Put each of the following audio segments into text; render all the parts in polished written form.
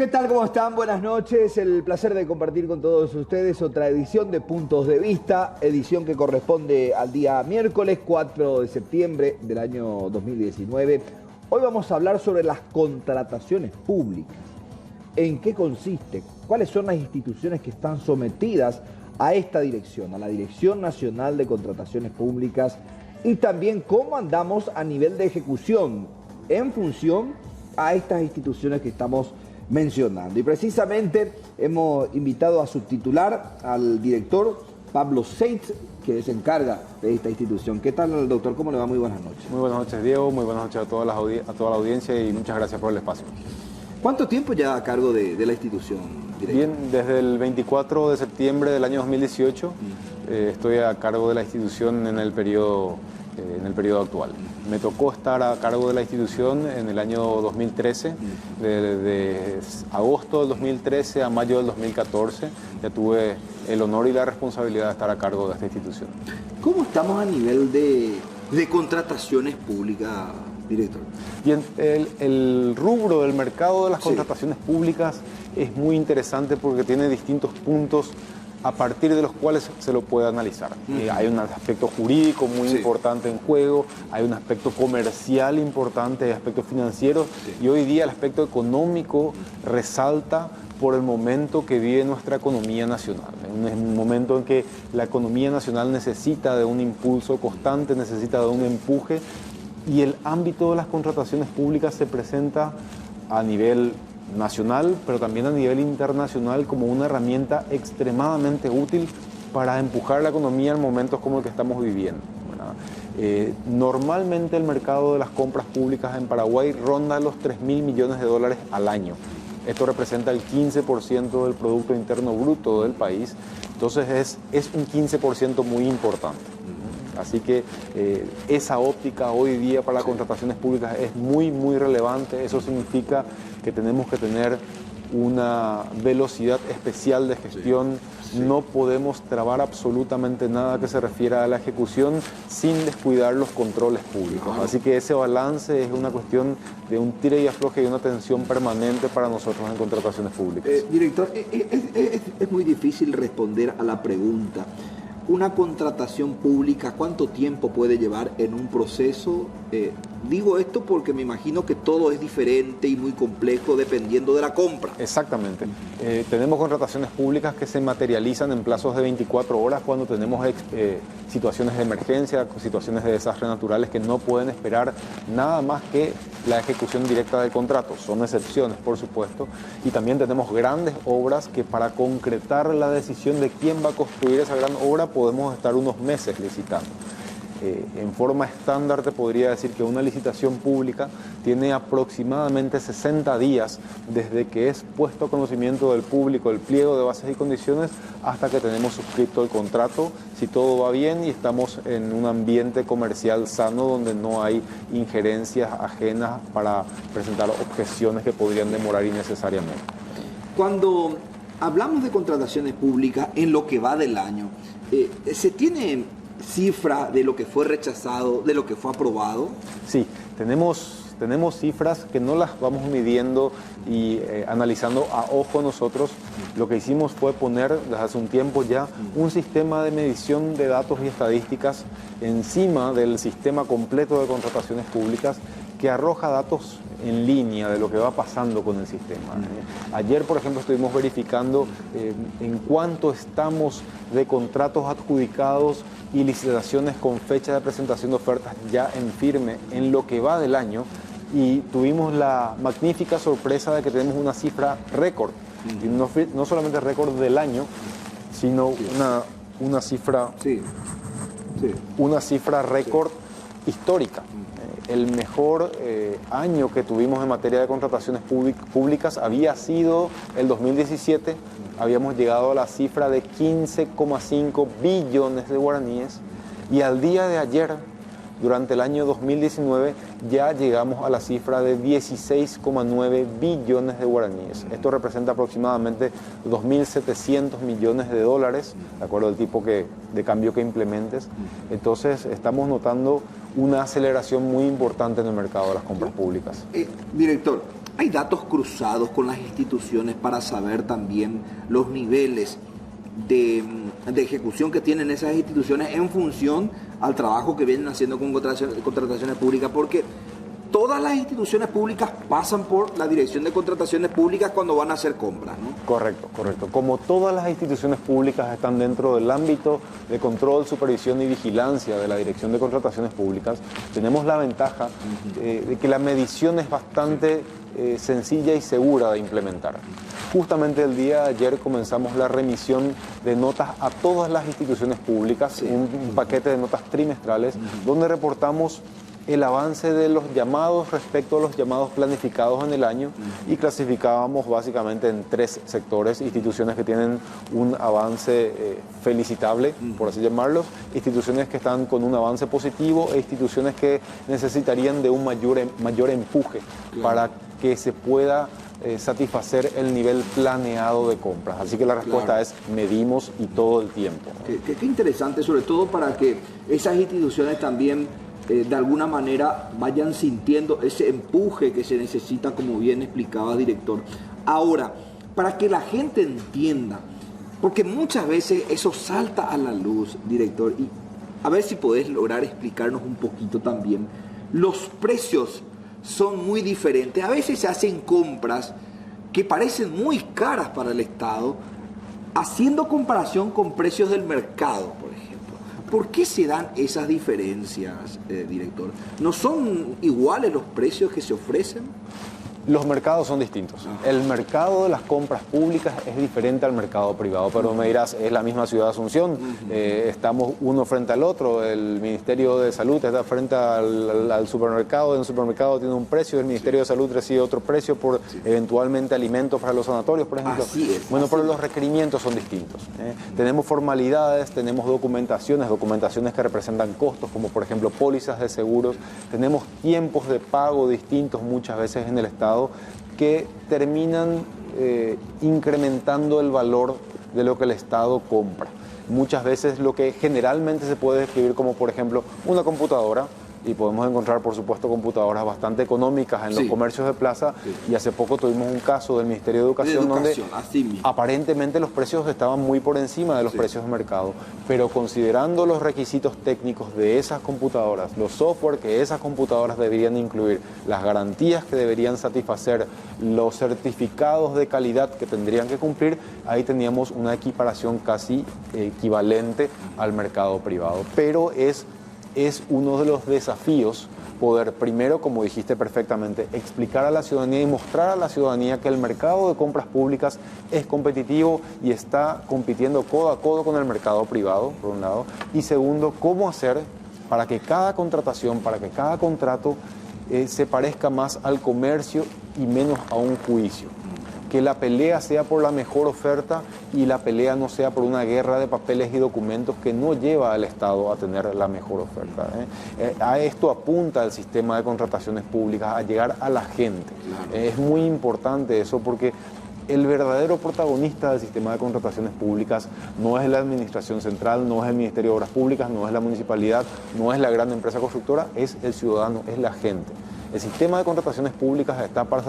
¿Qué tal? ¿Cómo están? Buenas noches. El placer de compartir con todos ustedes otra edición de Puntos de Vista, edición que corresponde al día miércoles 4 de septiembre del año 2019. Hoy vamos a hablar sobre las contrataciones públicas. ¿En qué consiste? ¿Cuáles son las instituciones que están sometidas a esta dirección, a la Dirección Nacional de Contrataciones Públicas? Y también cómo andamos a nivel de ejecución en función a estas instituciones que estamos mencionando. Y precisamente hemos invitado a su titular, al director Pablo Seitz, que se encarga de esta institución. ¿Qué tal, doctor? ¿Cómo le va? Muy buenas noches. Muy buenas noches, Diego. Muy buenas noches a toda la audiencia y muchas gracias por el espacio. ¿Cuánto tiempo ya a cargo de la institución, director? Bien, desde el 24 de septiembre del año 2018 estoy a cargo de la institución en el periodo actual. Me tocó estar a cargo de la institución en el año 2013, de agosto del 2013 a mayo del 2014, ya tuve el honor y la responsabilidad de estar a cargo de esta institución. ¿Cómo estamos a nivel de contrataciones públicas, director? Bien, el rubro del mercado de las contrataciones públicas es muy interesante porque tiene distintos puntos a partir de los cuales se lo puede analizar. Hay un aspecto jurídico muy importante en juego, hay un aspecto comercial importante, hay aspectos financieros y hoy día el aspecto económico resalta por el momento que vive nuestra economía nacional. Es un momento en que la economía nacional necesita de un impulso constante, necesita de un empuje y el ámbito de las contrataciones públicas se presenta a nivel nacional, pero también a nivel internacional como una herramienta extremadamente útil para empujar la economía en momentos como el que estamos viviendo, ¿verdad? Normalmente el mercado de las compras públicas en Paraguay ronda los 3.000 millones de dólares al año. Esto representa el 15% del Producto Interno Bruto del país, entonces es un 15% muy importante. Así que esa óptica hoy día para las contrataciones públicas es muy, muy relevante. Eso significa que tenemos que tener una velocidad especial de gestión. No podemos trabar absolutamente nada que se refiera a la ejecución sin descuidar los controles públicos. Así que ese balance es una cuestión de un tira y afloje y una tensión permanente para nosotros en contrataciones públicas. Director, es muy difícil responder a la pregunta. ¿Una contratación pública cuánto tiempo puede llevar en un proceso? Digo esto porque me imagino que todo es diferente y muy complejo dependiendo de la compra. Exactamente. Tenemos contrataciones públicas que se materializan en plazos de 24 horas cuando tenemos situaciones de emergencia, situaciones de desastres naturales que no pueden esperar nada más que la ejecución directa del contrato. Son excepciones, por supuesto. Y también tenemos grandes obras que para concretar la decisión de quién va a construir esa gran obra podemos estar unos meses licitando. En forma estándar te podría decir que una licitación pública tiene aproximadamente 60 días desde que es puesto a conocimiento del público el pliego de bases y condiciones hasta que tenemos suscrito el contrato, si todo va bien y estamos en un ambiente comercial sano donde no hay injerencias ajenas para presentar objeciones que podrían demorar innecesariamente. Cuando hablamos de contrataciones públicas en lo que va del año, ¿se tiene cifra de lo que fue rechazado, de lo que fue aprobado? Sí, tenemos cifras que no las vamos midiendo y analizando a ojo nosotros. Lo que hicimos fue poner desde hace un tiempo ya un sistema de medición de datos y estadísticas encima del sistema completo de contrataciones públicas que arroja datos en línea de lo que va pasando con el sistema. Ayer, por ejemplo, estuvimos verificando en cuánto estamos de contratos adjudicados y licitaciones con fecha de presentación de ofertas ya en firme en lo que va del año y tuvimos la magnífica sorpresa de que tenemos una cifra récord, y no solamente récord del año, sino una cifra récord histórica. El mejor año que tuvimos en materia de contrataciones públicas había sido el 2017. Habíamos llegado a la cifra de 15,5 billones de guaraníes y al día de ayer, durante el año 2019, ya llegamos a la cifra de 16,9 billones de guaraníes. Esto representa aproximadamente 2.700 millones de dólares, de acuerdo al tipo de cambio que implementes. Entonces, estamos notando una aceleración muy importante en el mercado de las compras públicas. Director, ¿Hay datos cruzados con las instituciones para saber también los niveles de ejecución que tienen esas instituciones en función al trabajo que vienen haciendo con contrataciones públicas? Porque todas las instituciones públicas pasan por la Dirección de Contrataciones Públicas cuando van a hacer compras, ¿no? Correcto, correcto. Como todas las instituciones públicas están dentro del ámbito de control, supervisión y vigilancia de la Dirección de Contrataciones Públicas, tenemos la ventaja de que la medición es bastante sencilla y segura de implementar. Justamente el día de ayer comenzamos la remisión de notas a todas las instituciones públicas, un paquete de notas trimestrales, donde reportamos el avance de los llamados respecto a los llamados planificados en el año y clasificábamos básicamente en 3 sectores: instituciones que tienen un avance felicitable, por así llamarlos, instituciones que están con un avance positivo e instituciones que necesitarían de un mayor empuje para que se pueda satisfacer el nivel planeado de compras. Así que la respuesta es medimos y todo el tiempo. Qué interesante, sobre todo para que esas instituciones también de alguna manera vayan sintiendo ese empuje que se necesita, como bien explicaba, director. Ahora, para que la gente entienda, porque muchas veces eso salta a la luz, director, y a ver si podés lograr explicarnos un poquito también. Los precios son muy diferentes. A veces se hacen compras que parecen muy caras para el Estado, haciendo comparación con precios del mercado, por ejemplo. ¿Por qué se dan esas diferencias, director? ¿No son iguales los precios que se ofrecen? Los mercados son distintos. El mercado de las compras públicas es diferente al mercado privado, pero me dirás, es la misma ciudad de Asunción, estamos uno frente al otro, el Ministerio de Salud está frente al supermercado, en el supermercado tiene un precio, el Ministerio de Salud recibe otro precio por eventualmente alimentos para los sanatorios, por ejemplo. Bueno, pero los requerimientos son distintos. Tenemos formalidades, tenemos documentaciones que representan costos, como por ejemplo pólizas de seguros, tenemos tiempos de pago distintos muchas veces en el Estado, que terminan incrementando el valor de lo que el Estado compra. Muchas veces lo que generalmente se puede describir como, por ejemplo, una computadora, y podemos encontrar, por supuesto, computadoras bastante económicas en los comercios de plaza, y hace poco tuvimos un caso del Ministerio de Educación donde aparentemente los precios estaban muy por encima de los precios de mercado, pero considerando los requisitos técnicos de esas computadoras, los software que esas computadoras deberían incluir, las garantías que deberían satisfacer, los certificados de calidad que tendrían que cumplir, ahí teníamos una equiparación casi equivalente al mercado privado. Pero es uno de los desafíos poder, primero, como dijiste perfectamente, explicar a la ciudadanía y mostrar a la ciudadanía que el mercado de compras públicas es competitivo y está compitiendo codo a codo con el mercado privado, por un lado. Y segundo, cómo hacer para que cada contratación, para que cada contrato se parezca más al comercio y menos a un juicio. Que la pelea sea por la mejor oferta y la pelea no sea por una guerra de papeles y documentos que no lleva al Estado a tener la mejor oferta. A esto apunta el sistema de contrataciones públicas, a llegar a la gente. Es muy importante eso porque el verdadero protagonista del sistema de contrataciones públicas no es la administración central, no es el Ministerio de Obras Públicas, no es la municipalidad, no es la gran empresa constructora, es el ciudadano, es la gente. El sistema de contrataciones públicas está para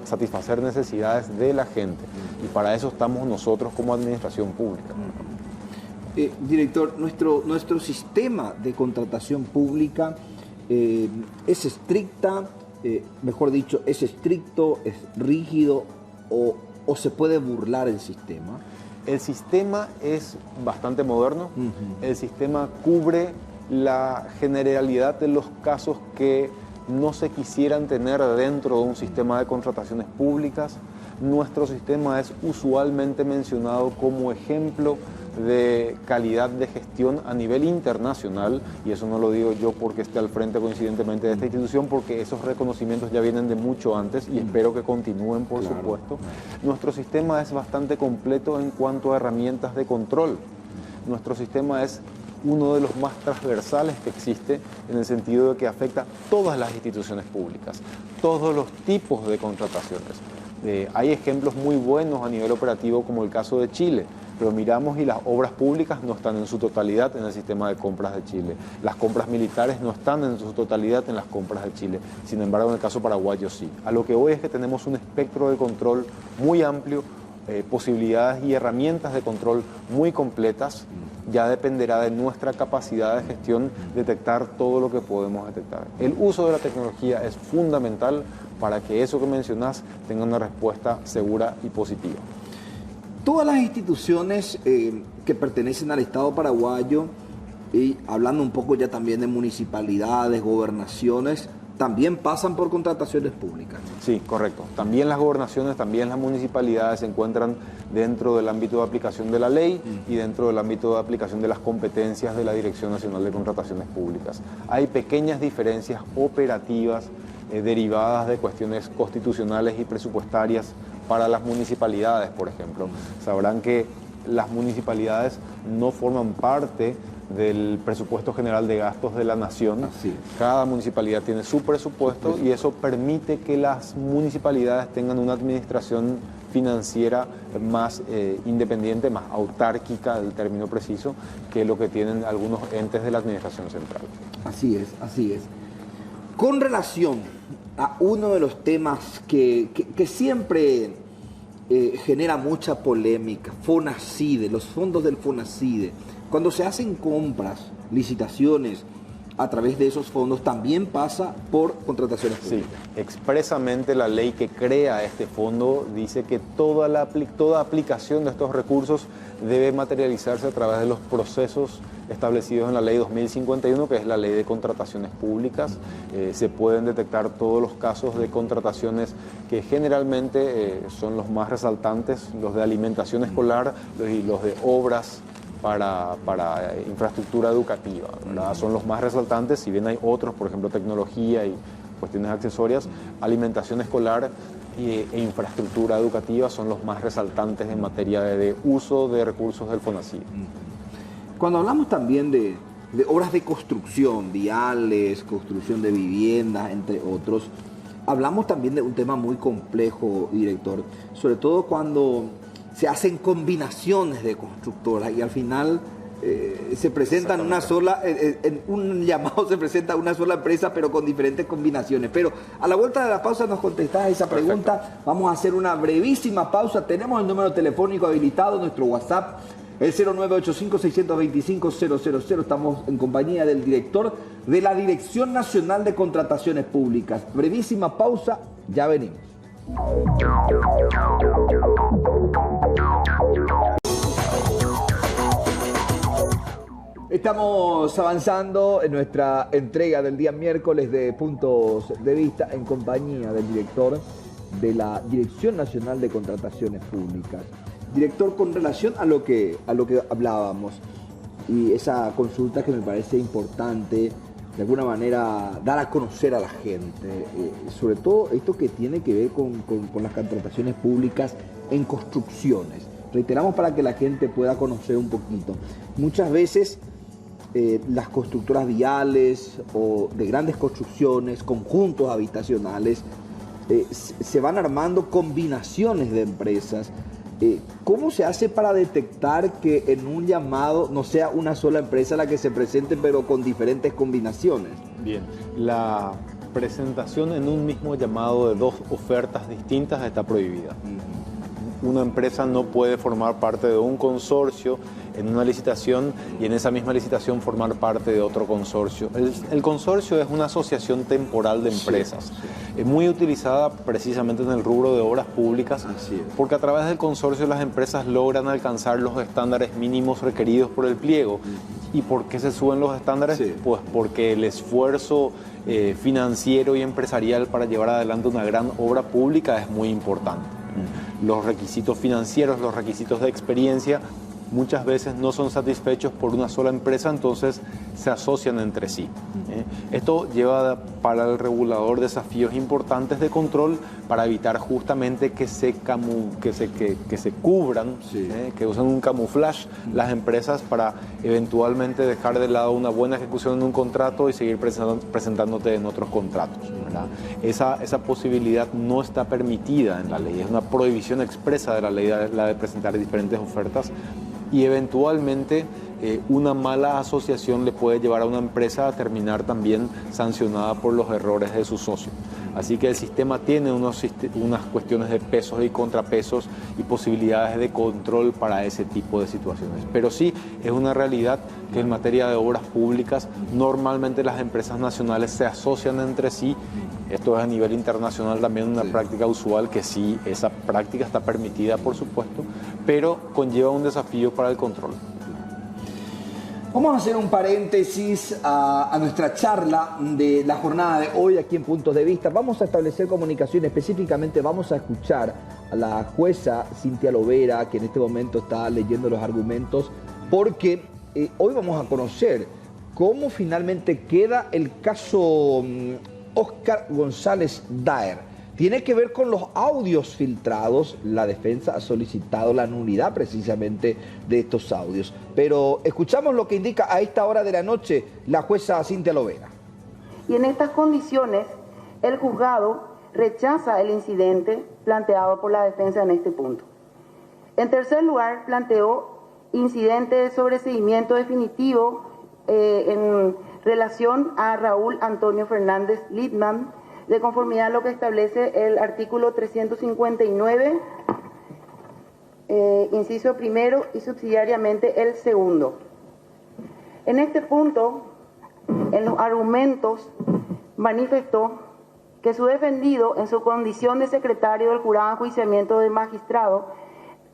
satisfacer necesidades de la gente y para eso estamos nosotros como administración pública. Director, nuestro sistema de contratación pública es estricta, mejor dicho, es estricto, es rígido o se puede burlar el sistema. El sistema es bastante moderno, el sistema cubre la generalidad de los casos que no se quisieran tener dentro de un sistema de contrataciones públicas. Nuestro sistema es usualmente mencionado como ejemplo de calidad de gestión a nivel internacional, y eso no lo digo yo porque esté al frente coincidentemente de esta institución, porque esos reconocimientos ya vienen de mucho antes y espero que continúen, por supuesto. Nuestro sistema es bastante completo en cuanto a herramientas de control. Nuestro sistema es uno de los más transversales que existe en el sentido de que afecta a todas las instituciones públicas, todos los tipos de contrataciones. Hay ejemplos muy buenos a nivel operativo como el caso de Chile. pero miramos y las obras públicas no están en su totalidad en el sistema de compras de Chile. Las compras militares no están en su totalidad en las compras de Chile. Sin embargo, en el caso paraguayo sí. A lo que voy es que tenemos un espectro de control muy amplio, posibilidades y herramientas de control muy completas. Ya dependerá de nuestra capacidad de gestión detectar todo lo que podemos detectar. El uso de la tecnología es fundamental para que eso que mencionás tenga una respuesta segura y positiva. Todas las instituciones que pertenecen al Estado paraguayo, y hablando un poco ya también de municipalidades, gobernaciones, también pasan por contrataciones públicas. Sí, correcto. También las gobernaciones, también las municipalidades se encuentran dentro del ámbito de aplicación de la ley y dentro del ámbito de aplicación de las competencias de la Dirección Nacional de Contrataciones Públicas. Hay pequeñas diferencias operativas derivadas de cuestiones constitucionales y presupuestarias para las municipalidades, por ejemplo. Sabrán que las municipalidades no forman parte del presupuesto general de gastos de la nación. Así. Cada municipalidad tiene su presupuesto y eso permite que las municipalidades tengan una administración financiera más independiente, más autárquica, del término preciso, que lo que tienen algunos entes de la administración central. Así es, así es. Con relación a uno de los temas que siempre genera mucha polémica, FONACIDE, los fondos del FONACIDE. Cuando se hacen compras, licitaciones a través de esos fondos, también pasa por contrataciones públicas. Sí, expresamente la ley que crea este fondo dice que toda aplicación de estos recursos debe materializarse a través de los procesos establecidos en la ley 2051, que es la ley de contrataciones públicas. Se pueden detectar todos los casos de contrataciones que generalmente son los más resaltantes, los de alimentación escolar y los de obras para infraestructura educativa, ¿verdad? Son los más resaltantes, si bien hay otros, por ejemplo, tecnología y cuestiones accesorias, alimentación escolar e infraestructura educativa son los más resaltantes en materia de uso de recursos del FONACIDE. Cuando hablamos también de obras de construcción, viales, construcción de viviendas, entre otros, hablamos también de un tema muy complejo, director, sobre todo cuando se hacen combinaciones de constructoras y al final se presenta en una sola, en un llamado se presenta una sola empresa pero con diferentes combinaciones. Pero a la vuelta de la pausa nos contestás esa pregunta. Perfecto. Vamos a hacer una brevísima pausa. Tenemos el número telefónico habilitado, nuestro WhatsApp, el 0985-625-000. Estamos en compañía del director de la Dirección Nacional de Contrataciones Públicas. Brevísima pausa, ya venimos. Estamos avanzando en nuestra entrega del día miércoles de Puntos de Vista en compañía del director de la Dirección Nacional de Contrataciones Públicas. Director, con relación a lo que hablábamos y esa consulta que me parece importante, de alguna manera dar a conocer a la gente, sobre todo esto que tiene que ver con las contrataciones públicas en construcciones. Reiteramos para que la gente pueda conocer un poquito. Muchas veces las constructoras viales o de grandes construcciones, conjuntos habitacionales, se van armando combinaciones de empresas. ¿Cómo se hace para detectar que en un llamado no sea una sola empresa la que se presente, pero con diferentes combinaciones? Bien, la presentación en un mismo llamado de dos ofertas distintas está prohibida. Una empresa no puede formar parte de un consorcio en una licitación y en esa misma licitación formar parte de otro consorcio. El consorcio es una asociación temporal de empresas, muy utilizada precisamente en el rubro de obras públicas, porque a través del consorcio las empresas logran alcanzar los estándares mínimos requeridos por el pliego. ¿Y por qué se suben los estándares? Pues porque el esfuerzo financiero y empresarial para llevar adelante una gran obra pública es muy importante. Los requisitos financieros, los requisitos de experiencia muchas veces no son satisfechos por una sola empresa, entonces se asocian entre sí. Esto lleva para el regulador desafíos importantes de control para evitar justamente que se cubran, sí, que usen un camuflaje las empresas para eventualmente dejar de lado una buena ejecución en un contrato y seguir presentándote en otros contratos, ¿verdad? Esa posibilidad no está permitida en la ley, es una prohibición expresa de la ley, la de presentar diferentes ofertas, y eventualmente una mala asociación le puede llevar a una empresa a terminar también sancionada por los errores de su socio. Así que el sistema tiene unas cuestiones de pesos y contrapesos y posibilidades de control para ese tipo de situaciones. Pero sí, es una realidad que en materia de obras públicas normalmente las empresas nacionales se asocian entre sí. Esto es a nivel internacional también una práctica usual, que sí, esa práctica está permitida, por supuesto, pero conlleva un desafío para el control. Vamos a hacer un paréntesis a nuestra charla de la jornada de hoy aquí en Puntos de Vista. Vamos a establecer comunicación, específicamente vamos a escuchar a la jueza Cintia Lovera, que en este momento está leyendo los argumentos, porque hoy vamos a conocer cómo finalmente queda el caso Óscar González Daer. Tiene que ver con los audios filtrados. La defensa ha solicitado la nulidad precisamente de estos audios. Pero escuchamos lo que indica a esta hora de la noche la jueza Cintia Lovera. Y en estas condiciones, el juzgado rechaza el incidente planteado por la defensa en este punto. En tercer lugar, planteó incidente de sobreseimiento definitivo en relación a Raúl Antonio Fernández Lidman, de conformidad a lo que establece el artículo 359, inciso primero y subsidiariamente el segundo. En este punto, en los argumentos, manifestó que su defendido, en su condición de secretario del jurado de enjuiciamiento del magistrado,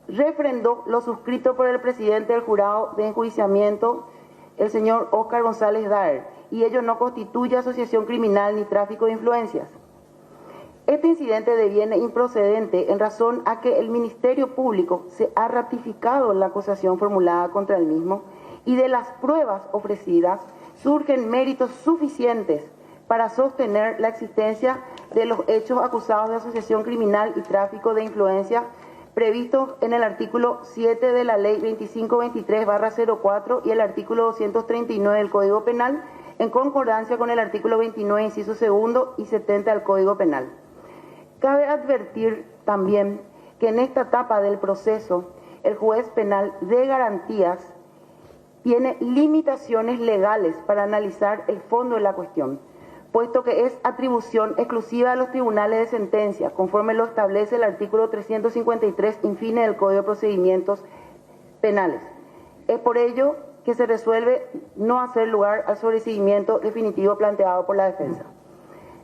refrendó lo suscrito por el presidente del jurado de enjuiciamiento, el señor Óscar González Daer, y ello no constituye asociación criminal ni tráfico de influencias. Este incidente deviene improcedente en razón a que el Ministerio Público se ha ratificado en la acusación formulada contra el mismo, y de las pruebas ofrecidas surgen méritos suficientes para sostener la existencia de los hechos acusados de asociación criminal y tráfico de influencias previstos en el artículo 7 de la Ley 2523/04 y el artículo 239 del Código Penal, en concordancia con el artículo 29, inciso segundo y 70 del Código Penal. Cabe advertir también que en esta etapa del proceso, el juez penal de garantías tiene limitaciones legales para analizar el fondo de la cuestión, puesto que es atribución exclusiva de los tribunales de sentencia, conforme lo establece el artículo 353 infine del Código de Procedimientos Penales. Es por ello que se resuelve no hacer lugar al sobreseimiento definitivo planteado por la defensa.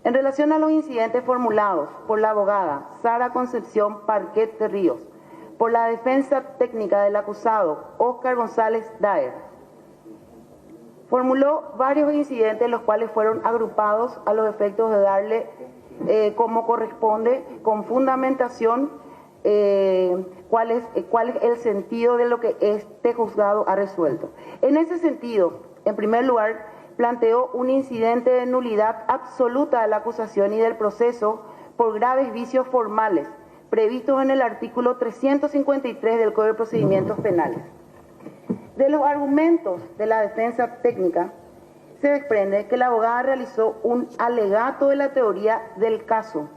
En relación a los incidentes formulados por la abogada Sara Concepción Parquet de Ríos, por la defensa técnica del acusado Óscar González Daer, formuló varios incidentes los cuales fueron agrupados a los efectos de darle, como corresponde, con fundamentación, cuál es el sentido de lo que este juzgado ha resuelto. En ese sentido, en primer lugar, planteó un incidente de nulidad absoluta de la acusación y del proceso por graves vicios formales previstos en el artículo 353 del Código de Procedimientos Penales. De los argumentos de la defensa técnica se desprende que la abogada realizó un alegato de la teoría del caso,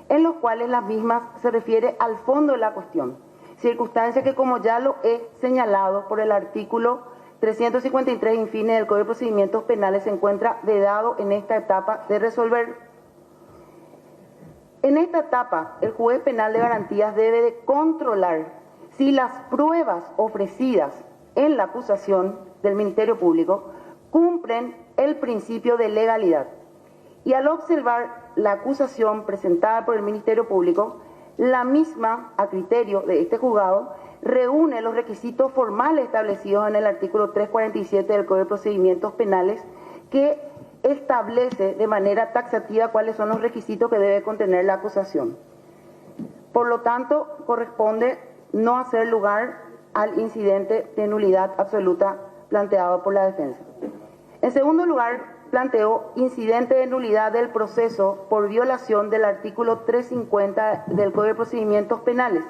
en los cuales las mismas se refiere al fondo de la cuestión, circunstancia que, como ya lo he señalado por el artículo 353 infine del Código de Procedimientos Penales, se encuentra vedado en esta etapa de resolver. En esta etapa, el juez penal de garantías debe de controlar si las pruebas ofrecidas en la acusación del Ministerio Público cumplen el principio de legalidad. Y al observar la acusación presentada por el Ministerio Público, la misma, a criterio de este juzgado, reúne los requisitos formales establecidos en el artículo 347 del Código de Procedimientos Penales, que establece de manera taxativa cuáles son los requisitos que debe contener la acusación. Por lo tanto, corresponde no hacer lugar al incidente de nulidad absoluta planteado por la defensa. En segundo lugar, planteó incidente de nulidad del proceso por violación del artículo 350 del Código de Procedimientos Penales.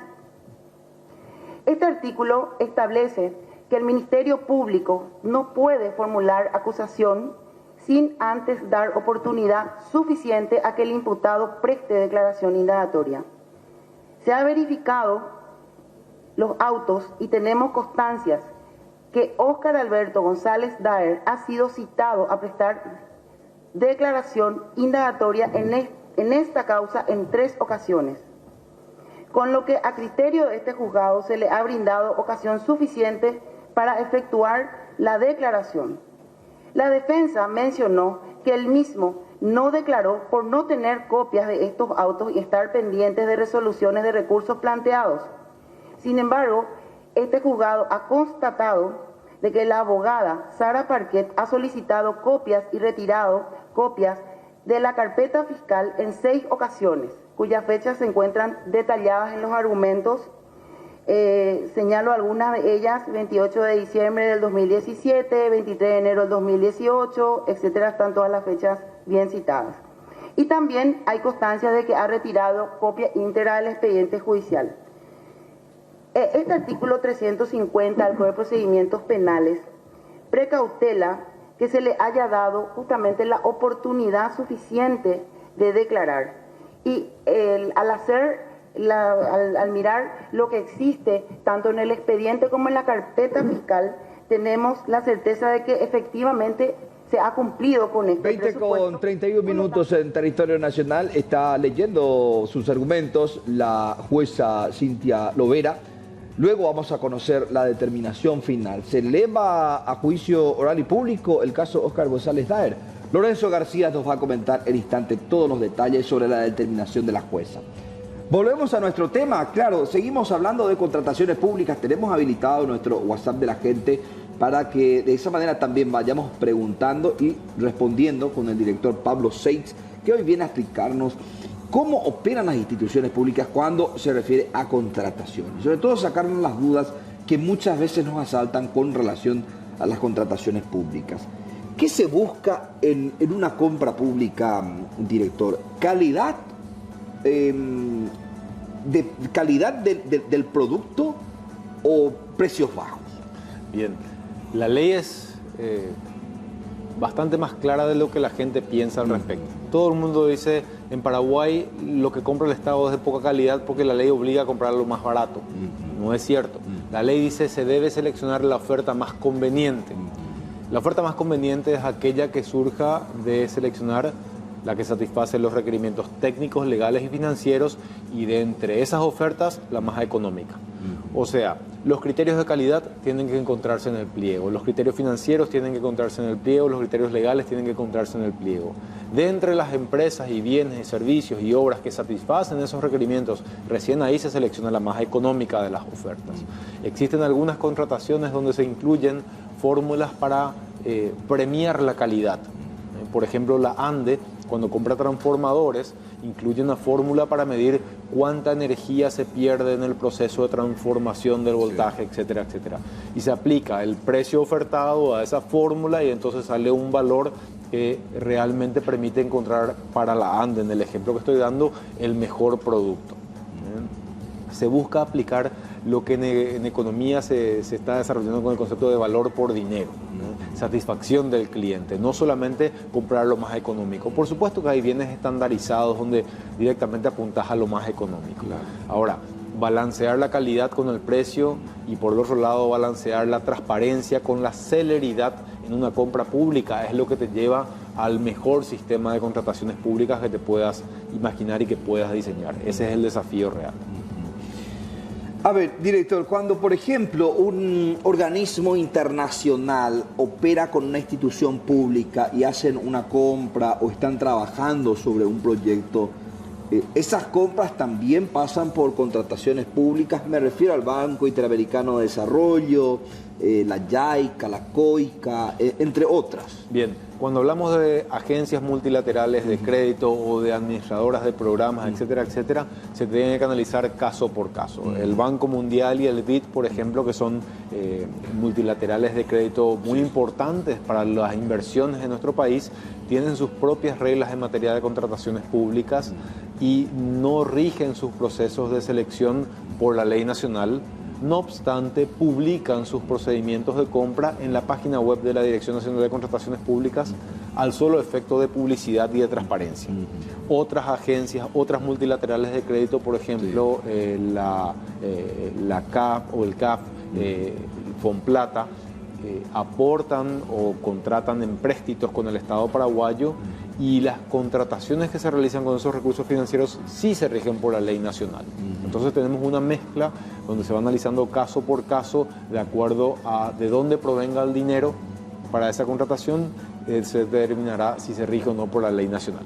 Este artículo establece que el Ministerio Público no puede formular acusación sin antes dar oportunidad suficiente a que el imputado preste declaración indagatoria. Se ha verificado los autos y tenemos constancias que Óscar Alberto González Daer ha sido citado a prestar declaración indagatoria en esta causa en 3 ocasiones, con lo que a criterio de este juzgado se le ha brindado ocasión suficiente para efectuar la declaración. La defensa mencionó que el mismo no declaró por no tener copias de estos autos y estar pendientes de resoluciones de recursos planteados. Sin embargo, este juzgado ha constatado de que la abogada Sara Parquet ha solicitado copias y retirado copias de la carpeta fiscal en 6 ocasiones, cuyas fechas se encuentran detalladas en los argumentos. Señalo algunas de ellas: 28 de diciembre del 2017, 23 de enero del 2018, etcétera, están todas las fechas bien citadas. Y también hay constancia de que ha retirado copia íntegra del expediente judicial. Este artículo 350 del Código de Procedimientos Penales precautela que se le haya dado justamente la oportunidad suficiente de declarar. Y al mirar lo que existe tanto en el expediente como en la carpeta fiscal, tenemos la certeza de que efectivamente se ha cumplido con este 20 con 31 minutos en territorio nacional. Está leyendo sus argumentos la jueza Cintia Lovera. Luego vamos a conocer la determinación final. Se eleva a juicio oral y público el caso Óscar González Daer. Lorenzo García nos va a comentar en instante todos los detalles sobre la determinación de la jueza. Volvemos a nuestro tema. Claro, seguimos hablando de contrataciones públicas. Tenemos habilitado nuestro WhatsApp de la gente para que de esa manera también vayamos preguntando y respondiendo con el director Pablo Seitz, que hoy viene a explicarnos cómo operan las instituciones públicas cuando se refiere a contrataciones. Sobre todo sacarnos las dudas que muchas veces nos asaltan con relación a las contrataciones públicas. ¿Qué se busca en una compra pública, director? ¿Calidad, calidad del producto o precios bajos? Bien, la ley es bastante más clara de lo que la gente piensa al respecto. Todo el mundo dice, en Paraguay lo que compra el Estado es de poca calidad porque la ley obliga a comprar lo más barato. No es cierto. La ley dice se debe seleccionar la oferta más conveniente. La oferta más conveniente es aquella que surja de seleccionar la que satisface los requerimientos técnicos, legales y financieros, y de entre esas ofertas la más económica. O sea, los criterios de calidad tienen que encontrarse en el pliego, los criterios financieros tienen que encontrarse en el pliego, los criterios legales tienen que encontrarse en el pliego. De entre las empresas y bienes y servicios y obras que satisfacen esos requerimientos, recién ahí se selecciona la más económica de las ofertas. Existen algunas contrataciones donde se incluyen fórmulas para premiar la calidad. Por ejemplo, la ANDE, cuando compra transformadores, incluye una fórmula para medir cuánta energía se pierde en el proceso de transformación del voltaje, etcétera, etcétera. Y se aplica el precio ofertado a esa fórmula y entonces sale un valor que realmente permite encontrar para la ANDE, en el ejemplo que estoy dando, el mejor producto. Se busca aplicar lo que en economía se está desarrollando con el concepto de valor por dinero, ¿no? Satisfacción del cliente, no solamente comprar lo más económico. Por supuesto que hay bienes estandarizados donde directamente apuntas a lo más económico. Claro. Ahora, balancear la calidad con el precio y por el otro lado balancear la transparencia con la celeridad en una compra pública es lo que te lleva al mejor sistema de contrataciones públicas que te puedas imaginar y que puedas diseñar. Ese es el desafío real. A ver, director, cuando por ejemplo un organismo internacional opera con una institución pública y hacen una compra o están trabajando sobre un proyecto, esas compras también pasan por contrataciones públicas, me refiero al Banco Interamericano de Desarrollo, la JICA, la COICA, entre otras. Bien, cuando hablamos de agencias multilaterales de crédito o de administradoras de programas, etcétera, etcétera, se tiene que analizar caso por caso. El Banco Mundial y el BID, por ejemplo, que son multilaterales de crédito muy importantes para las inversiones en nuestro país, tienen sus propias reglas en materia de contrataciones públicas y no rigen sus procesos de selección por la ley nacional. No obstante, publican sus procedimientos de compra en la página web de la Dirección Nacional de Contrataciones Públicas al solo efecto de publicidad y de transparencia. Otras agencias, otras multilaterales de crédito, por ejemplo, la CAF o el CAF, Fonplata, aportan o contratan empréstitos con el Estado paraguayo y las contrataciones que se realizan con esos recursos financieros sí se rigen por la ley nacional. Entonces tenemos una mezcla donde se va analizando caso por caso de acuerdo a de dónde provenga el dinero para esa contratación, se determinará si se rige o no por la ley nacional.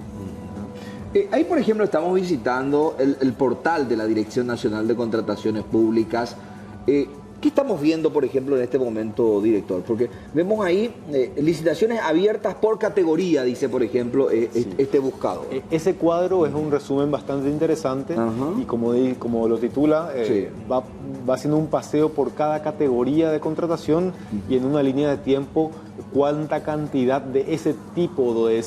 Ahí, por ejemplo, estamos visitando el portal de la Dirección Nacional de Contrataciones Públicas. ¿Qué estamos viendo, por ejemplo, en este momento, director? Porque vemos ahí licitaciones abiertas por categoría, dice, por ejemplo, este buscador. Ese cuadro es un resumen bastante interesante y como lo titula, va haciendo un paseo por cada categoría de contratación y en una línea de tiempo cuánta cantidad de ese tipo, de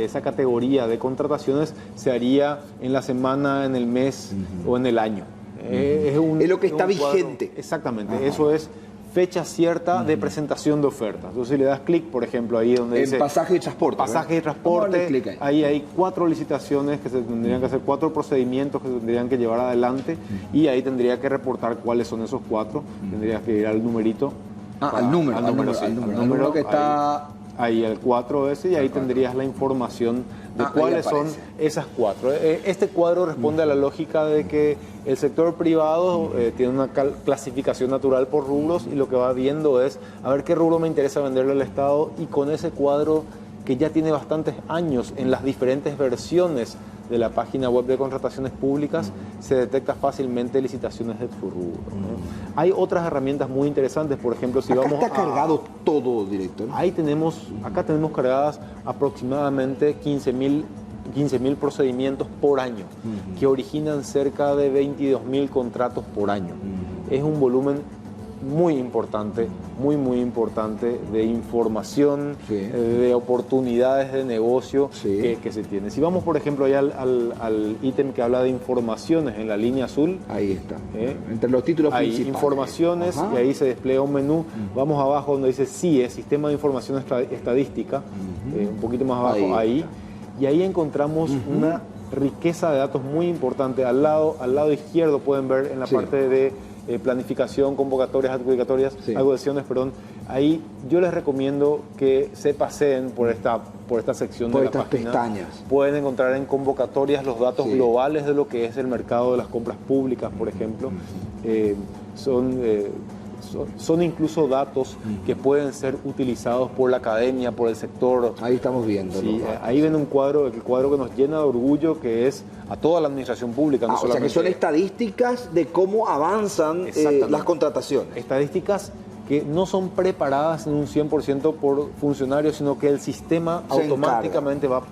esa categoría de contrataciones se haría en la semana, en el mes o en el año. Es lo que está vigente. Cuadro, exactamente, eso es fecha cierta de presentación de ofertas. Entonces, si le das clic, por ejemplo, ahí donde dice pasaje de transporte. Pasaje de transporte, ahí hay 4 licitaciones que se tendrían que hacer, 4 procedimientos que se tendrían que llevar adelante y ahí tendría que reportar cuáles son esos 4. Tendrías que ir al numerito. Al número que está ahí, el 4 ese, y ahí tendrías la información de cuáles son esas 4. Este cuadro responde a la lógica de que el sector privado tiene una clasificación natural por rubros y lo que va viendo es a ver qué rubro me interesa venderle al Estado, y con ese cuadro que ya tiene bastantes años en las diferentes versiones de la página web de contrataciones públicas, se detecta fácilmente licitaciones de su rubro, ¿no? Hay otras herramientas muy interesantes, por ejemplo, si vamos está cargado todo, director. Acá tenemos cargadas aproximadamente 15.000 procedimientos por año, que originan cerca de 22.000 contratos por año. Es un volumen muy importante, muy importante de información, de oportunidades de negocio que se tiene. Si vamos, por ejemplo, allá al ítem que habla de informaciones en la línea azul. Ahí está, entre los títulos hay principales. Informaciones y ahí se despliega un menú. Vamos abajo donde dice CIE, Sistema de Información Estadística, un poquito más abajo ahí. Y ahí encontramos una riqueza de datos muy importante. Al lado izquierdo pueden ver en la parte de planificación, convocatorias, adjudicaciones, perdón. Ahí yo les recomiendo que se paseen por esta sección de la página. Pestañas. Pueden encontrar en convocatorias los datos globales de lo que es el mercado de las compras públicas, por ejemplo. Son incluso datos que pueden ser utilizados por la academia, por el sector. Ahí estamos viendo. Ahí ven el cuadro que nos llena de orgullo, que es a toda la administración pública. No solamente... O sea, que son estadísticas de cómo avanzan las contrataciones. Estadísticas que no son preparadas en un 100% por funcionarios, sino que el sistema automáticamente va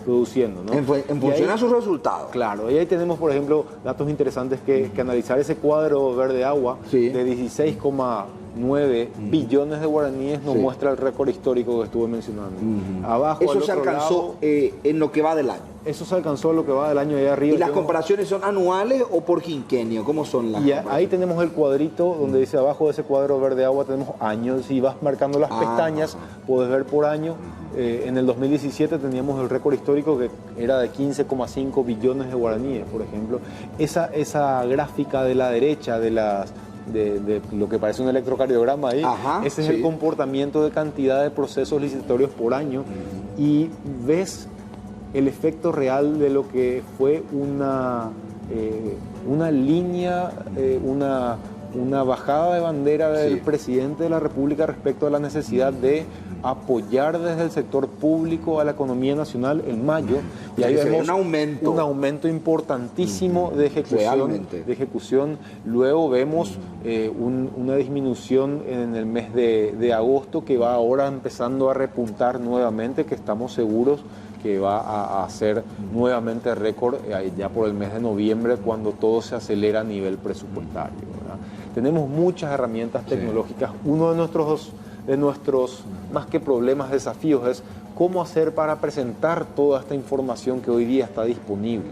produciendo, ¿no? En función a sus resultados. Claro, y ahí tenemos, por ejemplo, datos interesantes que analizar. Ese cuadro verde agua de 16,9 billones de guaraníes nos muestra el récord histórico que estuve mencionando. Abajo, eso se alcanzó en lo que va del año. Eso se alcanzó en lo que va del año allá arriba. ¿Y las comparaciones son anuales o por quinquenio? ¿Cómo son las comparaciones? Ahí tenemos el cuadrito donde dice abajo de ese cuadro verde agua tenemos años. Si vas marcando las pestañas, puedes ver por año. En el 2017 teníamos el récord histórico que era de 15,5 billones de guaraníes, por ejemplo. Esa gráfica de la derecha de lo que parece un electrocardiograma ahí, ese es el comportamiento de cantidad de procesos licitatorios por año, y ves el efecto real de lo que fue una línea, una bajada de bandera del presidente de la República respecto a la necesidad de apoyar desde el sector público a la economía nacional en mayo, y ahí vemos un aumento importantísimo de ejecución. Luego vemos una disminución en el mes de agosto, que va ahora empezando a repuntar nuevamente, que estamos seguros que va a hacer nuevamente récord ya por el mes de noviembre, cuando todo se acelera a nivel presupuestario, ¿verdad? Tenemos muchas herramientas tecnológicas. Uno de nuestros más que problemas, desafíos, es cómo hacer para presentar toda esta información que hoy día está disponible.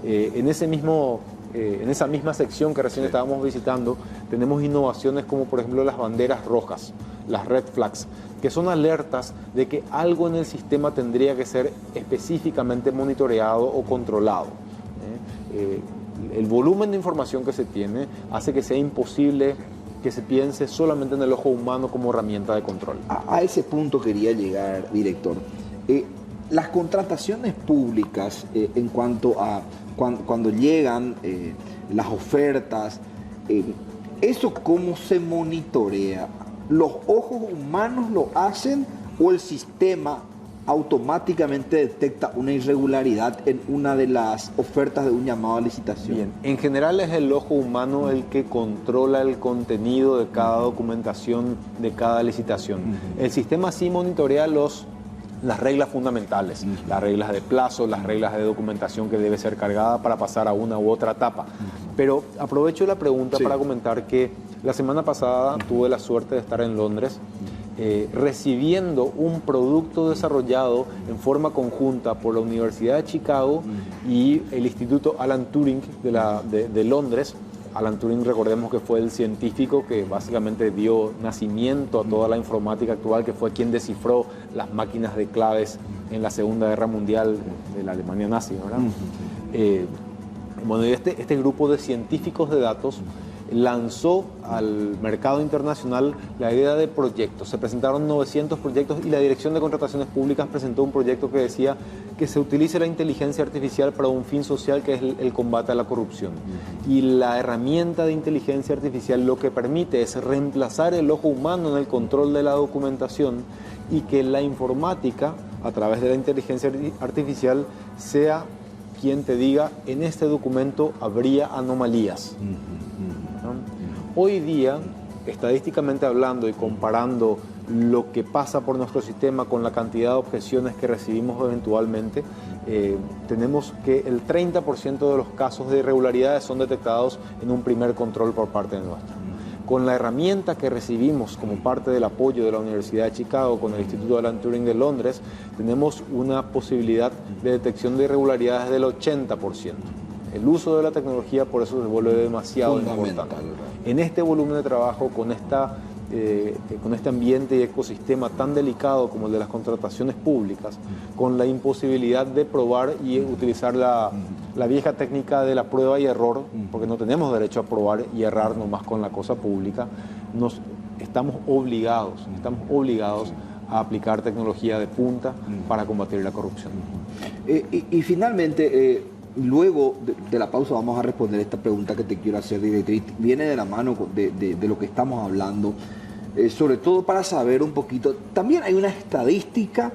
En esa misma sección que recién estábamos visitando, tenemos innovaciones como por ejemplo las banderas rojas, las red flags, que son alertas de que algo en el sistema tendría que ser específicamente monitoreado o controlado. El volumen de información que se tiene hace que sea imposible que se piense solamente en el ojo humano como herramienta de control. A ese punto quería llegar, director. Las contrataciones públicas, en cuanto a cuando llegan las ofertas, ¿eso cómo se monitorea? ¿Los ojos humanos lo hacen o el sistema automáticamente detecta una irregularidad en una de las ofertas de un llamado a licitación? Bien, en general es el ojo humano el que controla el contenido de cada documentación, de cada licitación. El sistema sí monitorea las reglas fundamentales, las reglas de plazo, las reglas de documentación que debe ser cargada para pasar a una u otra etapa. Pero aprovecho la pregunta para comentar que la semana pasada tuve la suerte de estar en Londres recibiendo un producto desarrollado en forma conjunta por la Universidad de Chicago y el Instituto Alan Turing de Londres. Alan Turing, recordemos que fue el científico que básicamente dio nacimiento a toda la informática actual, que fue quien descifró las máquinas de claves en la Segunda Guerra Mundial de la Alemania nazi, ¿verdad? Bueno, este grupo de científicos de datos lanzó al mercado internacional la idea de proyectos. Se presentaron 900 proyectos y la Dirección de Contrataciones Públicas presentó un proyecto que decía que se utilice la inteligencia artificial para un fin social, que es el combate a la corrupción. Y la herramienta de inteligencia artificial lo que permite es reemplazar el ojo humano en el control de la documentación y que la informática, a través de la inteligencia artificial, sea quien te diga: en este documento habría anomalías. Hoy día, estadísticamente hablando y comparando lo que pasa por nuestro sistema con la cantidad de objeciones que recibimos eventualmente, tenemos que el 30% de los casos de irregularidades son detectados en un primer control por parte de nuestra. Con la herramienta que recibimos como parte del apoyo de la Universidad de Chicago con el Instituto Alan Turing de Londres, tenemos una posibilidad de detección de irregularidades del 80%. El uso de la tecnología por eso se vuelve demasiado importante. En este volumen de trabajo, con este ambiente y ecosistema tan delicado como el de las contrataciones públicas, con la imposibilidad de probar y utilizar la vieja técnica de la prueba y error, porque no tenemos derecho a probar y errar nomás con la cosa pública, estamos obligados a aplicar tecnología de punta para combatir la corrupción. Y finalmente, luego de la pausa vamos a responder esta pregunta que te quiero hacer, directriz. Viene de la mano de lo que estamos hablando, sobre todo para saber un poquito. También hay una estadística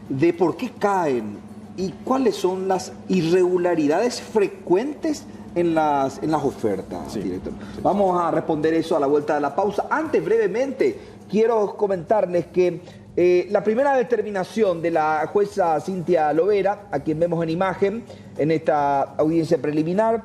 de por qué caen y cuáles son las irregularidades frecuentes en las ofertas, director. Vamos a responder eso a la vuelta de la pausa. Antes, brevemente, quiero comentarles que la primera determinación de la jueza Cintia Lovera, a quien vemos en imagen en esta audiencia preliminar,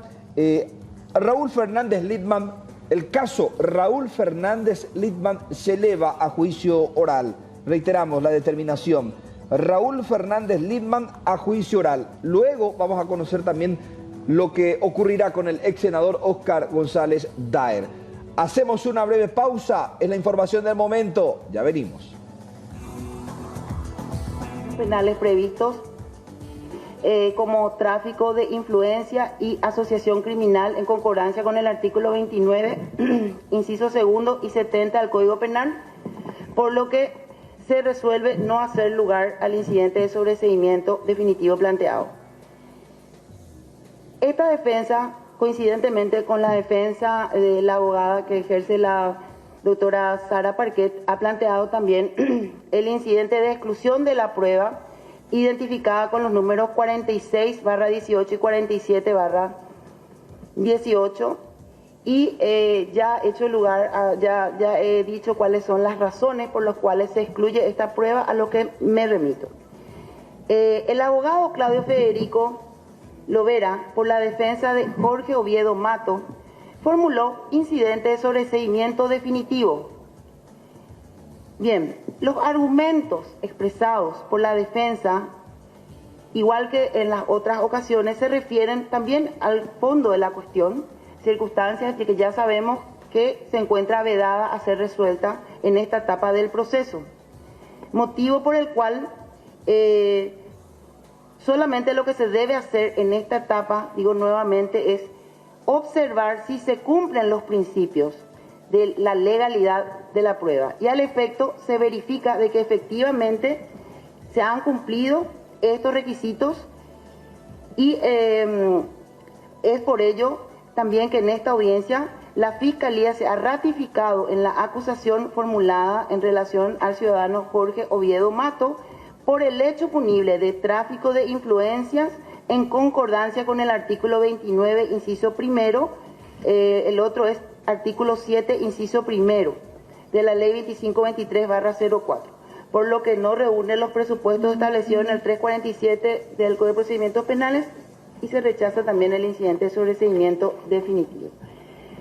Raúl Fernández Littman, el caso Raúl Fernández Littman se eleva a juicio oral. Reiteramos la determinación: Raúl Fernández Littman a juicio oral. Luego vamos a conocer también lo que ocurrirá con el ex senador Óscar González Daer. Hacemos una breve pausa, es la información del momento, ya venimos. Penales previstos como tráfico de influencia y asociación criminal en concordancia con el artículo 29, inciso segundo y 70 del Código Penal, por lo que se resuelve no hacer lugar al incidente de sobreseimiento definitivo planteado. Esta defensa, coincidentemente con la defensa de la abogada que ejerce la doctora Sara Parquet, ha planteado también el incidente de exclusión de la prueba identificada con los números 46/18 y 47/18, y ya he dicho cuáles son las razones por las cuales se excluye esta prueba, a lo que me remito. El abogado Claudio Federico Lovera, por la defensa de Jorge Oviedo Mato, formuló incidente de sobreseimiento definitivo. Bien, los argumentos expresados por la defensa, igual que en las otras ocasiones, se refieren también al fondo de la cuestión, circunstancias que ya sabemos que se encuentra vedada a ser resuelta en esta etapa del proceso. Motivo por el cual solamente lo que se debe hacer en esta etapa, digo nuevamente, es observar si se cumplen los principios de la legalidad de la prueba. Y al efecto se verifica de que efectivamente se han cumplido estos requisitos, y es por ello también que en esta audiencia la Fiscalía se ha ratificado en la acusación formulada en relación al ciudadano Jorge Oviedo Mato por el hecho punible de tráfico de influencias en concordancia con el artículo 29, inciso primero, el otro es artículo 7, inciso primero, de la ley 2523/04, por lo que no reúne los presupuestos establecidos en el 347 del Código de Procedimientos Penales, y se rechaza también el incidente de sobreseimiento definitivo.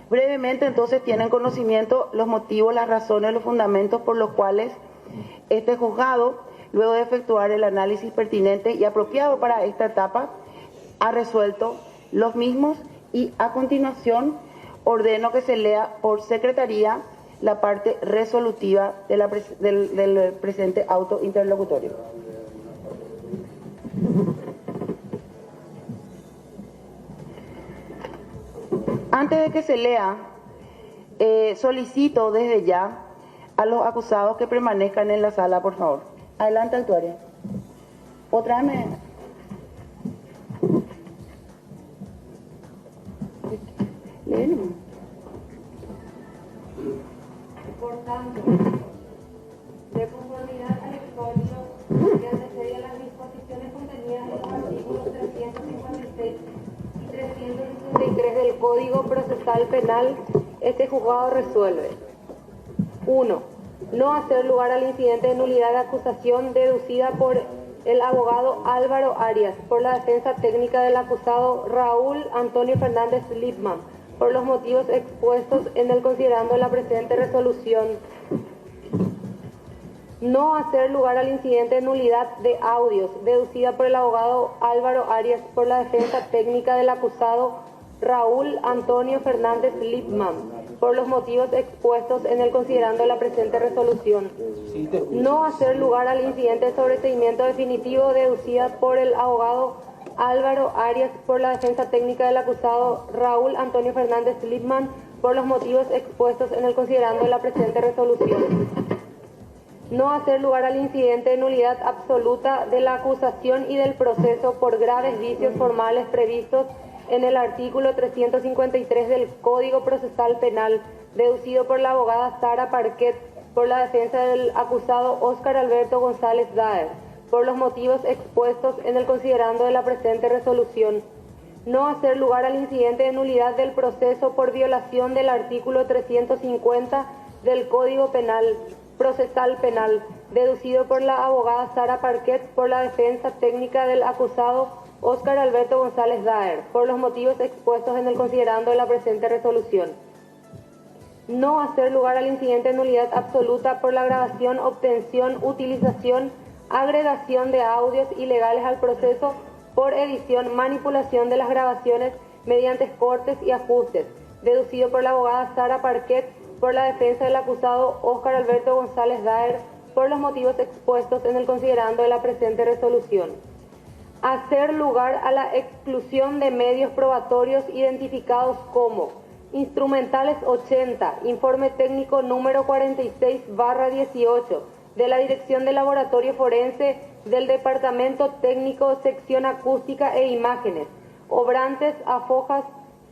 Brevemente, entonces, tienen conocimiento los motivos, las razones, los fundamentos por los cuales este juzgado, luego de efectuar el análisis pertinente y apropiado para esta etapa, ha resuelto los mismos, y a continuación ordeno que se lea por secretaría la parte resolutiva de del presente auto interlocutorio. Antes de que se lea, solicito desde ya a los acusados que permanezcan en la sala, por favor. Adelante, actuaria. O tráeme. Léelo. Por tanto, de conformidad al exhorto que antecede a las disposiciones contenidas en los artículos 356 y 363 del Código Procesal Penal, este juzgado resuelve: 1. No hacer lugar al incidente de nulidad de acusación deducida por el abogado Álvaro Arias, por la defensa técnica del acusado Raúl Antonio Fernández Lipman, por los motivos expuestos en el considerando la presente resolución. No hacer lugar al incidente de nulidad de audios deducida por el abogado Álvaro Arias, por la defensa técnica del acusado Raúl Antonio Fernández Lipman, por los motivos expuestos en el considerando la presente resolución. No hacer lugar al incidente de sobreseimiento definitivo deducida por el abogado Álvaro Arias, por la defensa técnica del acusado Raúl Antonio Fernández Lipman, por los motivos expuestos en el considerando la presente resolución. No hacer lugar al incidente de nulidad absoluta de la acusación y del proceso por graves vicios formales previstos en el artículo 353 del Código Procesal Penal, deducido por la abogada Sara Parquet, por la defensa del acusado Óscar Alberto González Daer, por los motivos expuestos en el considerando de la presente resolución. No hacer lugar al incidente de nulidad del proceso por violación del artículo 350 del Código Procesal Penal, deducido por la abogada Sara Parquet, por la defensa técnica del acusado Óscar Alberto González Daer, por los motivos expuestos en el considerando de la presente resolución. No hacer lugar al incidente de nulidad absoluta por la grabación, obtención, utilización, agregación de audios ilegales al proceso, por edición, manipulación de las grabaciones mediante cortes y ajustes, deducido por la abogada Sara Parquet, por la defensa del acusado Óscar Alberto González Daer, por los motivos expuestos en el considerando de la presente resolución. Hacer lugar a la exclusión de medios probatorios identificados como Instrumentales 80, informe técnico número 46/18 de la Dirección de Laboratorio Forense del Departamento Técnico, Sección Acústica e Imágenes, obrantes a fojas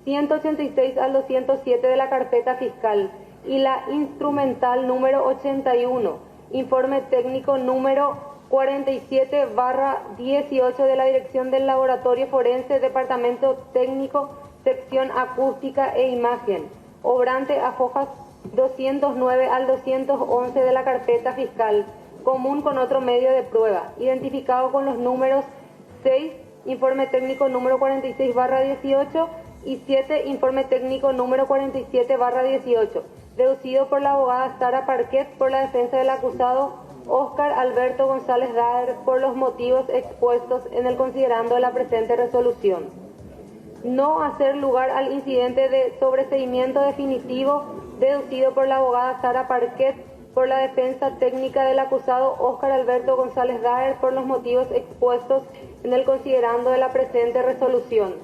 186 al 207 de la carpeta fiscal, y la instrumental número 81, informe técnico número 47/18 de la Dirección del Laboratorio Forense, Departamento Técnico, Sección Acústica e Imagen, obrante a fojas 209 al 211 de la carpeta fiscal, común con otro medio de prueba, identificado con los números 6, informe técnico número 46/18 y 7, informe técnico número 47/18, deducido por la abogada Sara Parquet por la defensa del acusado Óscar Alberto González Daer por los motivos expuestos en el considerando de la presente resolución. No hacer lugar al incidente de sobreseimiento definitivo deducido por la abogada Sara Parquet por la defensa técnica del acusado Óscar Alberto González Daer por los motivos expuestos en el considerando de la presente resolución.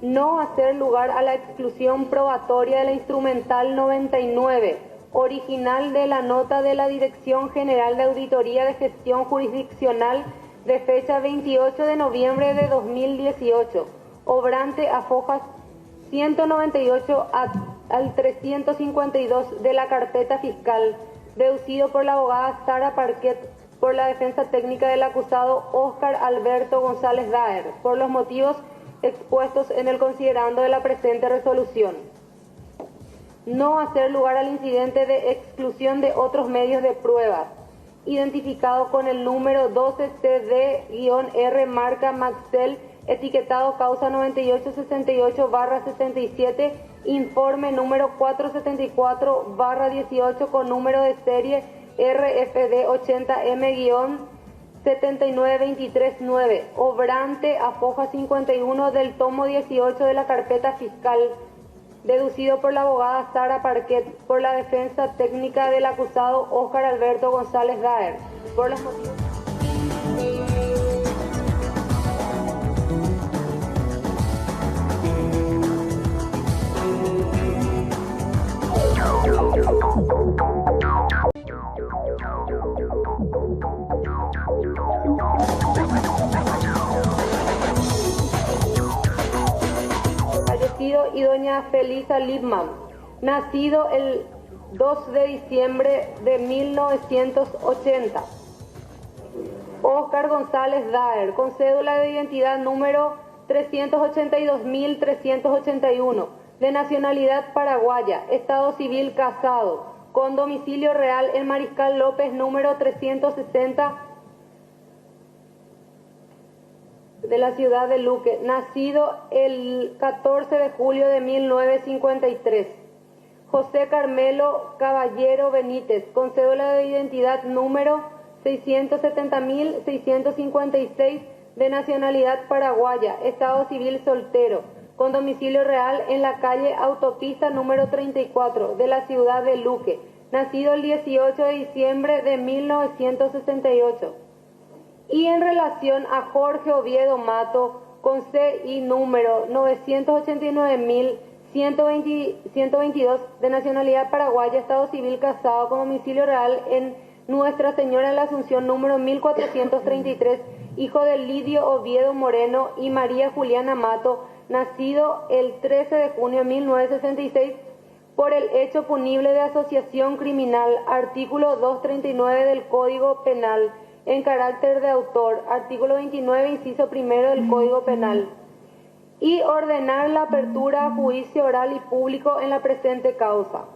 No hacer lugar a la exclusión probatoria de la instrumental 99, original de la nota de la Dirección General de Auditoría de Gestión Jurisdiccional de fecha 28 de noviembre de 2018, obrante a fojas 198 al 352 de la carpeta fiscal, deducido por la abogada Sara Parquet por la defensa técnica del acusado Óscar Alberto González Daer, por los motivos expuestos en el considerando de la presente resolución. No hacer lugar al incidente de exclusión de otros medios de pruebas, identificado con el número 12CD-R marca Maxell, etiquetado causa 9868/67, informe número 474/18 con número de serie RFD 80M-79239, obrante a foja 51 del tomo 18 de la carpeta fiscal, deducido por la abogada Sara Parquet por la defensa técnica del acusado Óscar Alberto González Daer, por los motivos. Fallecido y doña Felisa Lipman, nacido el 2 de diciembre de 1980. Óscar González Daer, con cédula de identidad número 382.381, de nacionalidad paraguaya, estado civil casado, con domicilio real en Mariscal López número 360 de la ciudad de Luque, nacido el 14 de julio de 1953. José Carmelo Caballero Benítez, con cédula de identidad número 670.656, de nacionalidad paraguaya, estado civil soltero, con domicilio real en la calle Autopista número 34 de la ciudad de Luque, nacido el 18 de diciembre de 1968. Y en relación a Jorge Oviedo Mato, con CI número 989.122, de nacionalidad paraguaya, estado civil casado, con domicilio real en Nuestra Señora de la Asunción número 1433, hijo de Lidio Oviedo Moreno y María Juliana Mato, nacido el 13 de junio de 1966, por el hecho punible de asociación criminal, artículo 239 del Código Penal, en carácter de autor, artículo 29, inciso primero del Código Penal, y ordenar la apertura a juicio oral y público en la presente causa.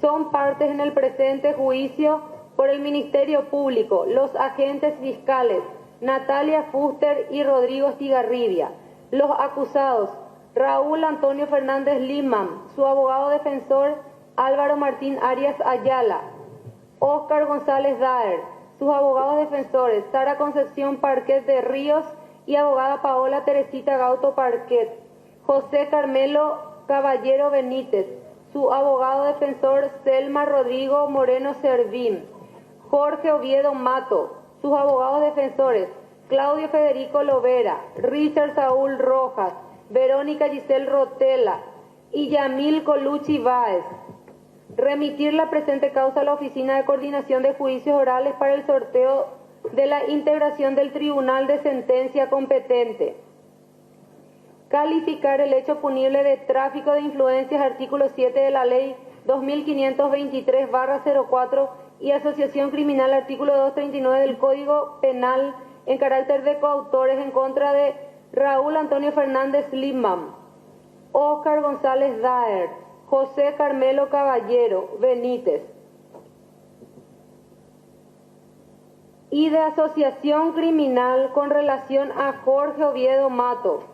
Son partes en el presente juicio por el Ministerio Público los agentes fiscales Natalia Fuster y Rodrigo Estigarribia, los acusados Raúl Antonio Fernández Lipman, su abogado defensor Álvaro Martín Arias Ayala, Óscar González Daer, sus abogados defensores Sara Concepción Parquet de Ríos y abogada Paola Teresita Gauto Parquet, José Carmelo Caballero Benítez, su abogado defensor Selma Rodrigo Moreno Servín, Jorge Oviedo Mato, sus abogados defensores Claudio Federico Lovera, Richard Saúl Rojas, Verónica Giselle Rotela y Yamil Colucci Báez. Remitir la presente causa a la Oficina de Coordinación de Juicios Orales para el sorteo de la integración del Tribunal de Sentencia competente. calificar el hecho punible de tráfico de influencias, artículo 7 de la ley 2523/04, y asociación criminal, artículo 239 del Código Penal, en carácter de coautores en contra de Raúl Antonio Fernández Lipman, Óscar González Daer, José Carmelo Caballero Benítez, y de asociación criminal con relación a Jorge Oviedo Mato.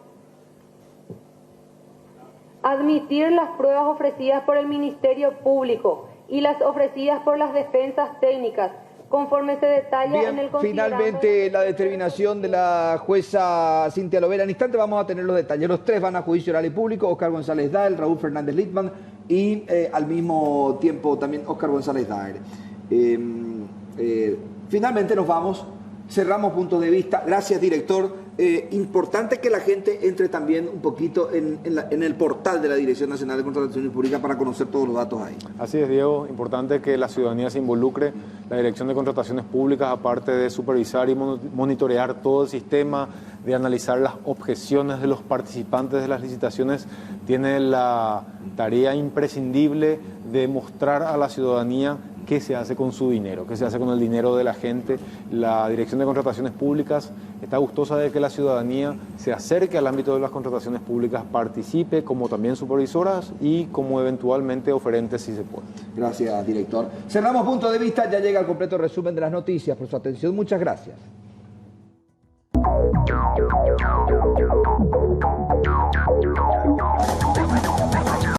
Admitir las pruebas ofrecidas por el Ministerio Público y las ofrecidas por las defensas técnicas, conforme se detalla en el considerando. Finalmente, la determinación de la jueza Cintia Lovera. En instante vamos a tener los detalles. Los tres van a juicio oral y público: Óscar González Daer, Raúl Fernández Lipman y al mismo tiempo también Óscar González Daer. Finalmente nos vamos. Cerramos puntos de vista. Gracias, director. Importante que la gente entre también un poquito en el portal de la Dirección Nacional de Contrataciones Públicas para conocer todos los datos ahí. Así es, Diego. Importante que la ciudadanía se involucre. La Dirección de Contrataciones Públicas, aparte de supervisar y monitorear todo el sistema, de analizar las objeciones de los participantes de las licitaciones, tiene la tarea imprescindible de mostrar a la ciudadanía qué se hace con su dinero, qué se hace con el dinero de la gente. La Dirección de Contrataciones Públicas está gustosa de que la ciudadanía se acerque al ámbito de las contrataciones públicas, participe como también supervisoras y como eventualmente oferentes si se puede. Gracias, director. Cerramos punto de vista, ya llega el completo resumen de las noticias. Por su atención, muchas gracias.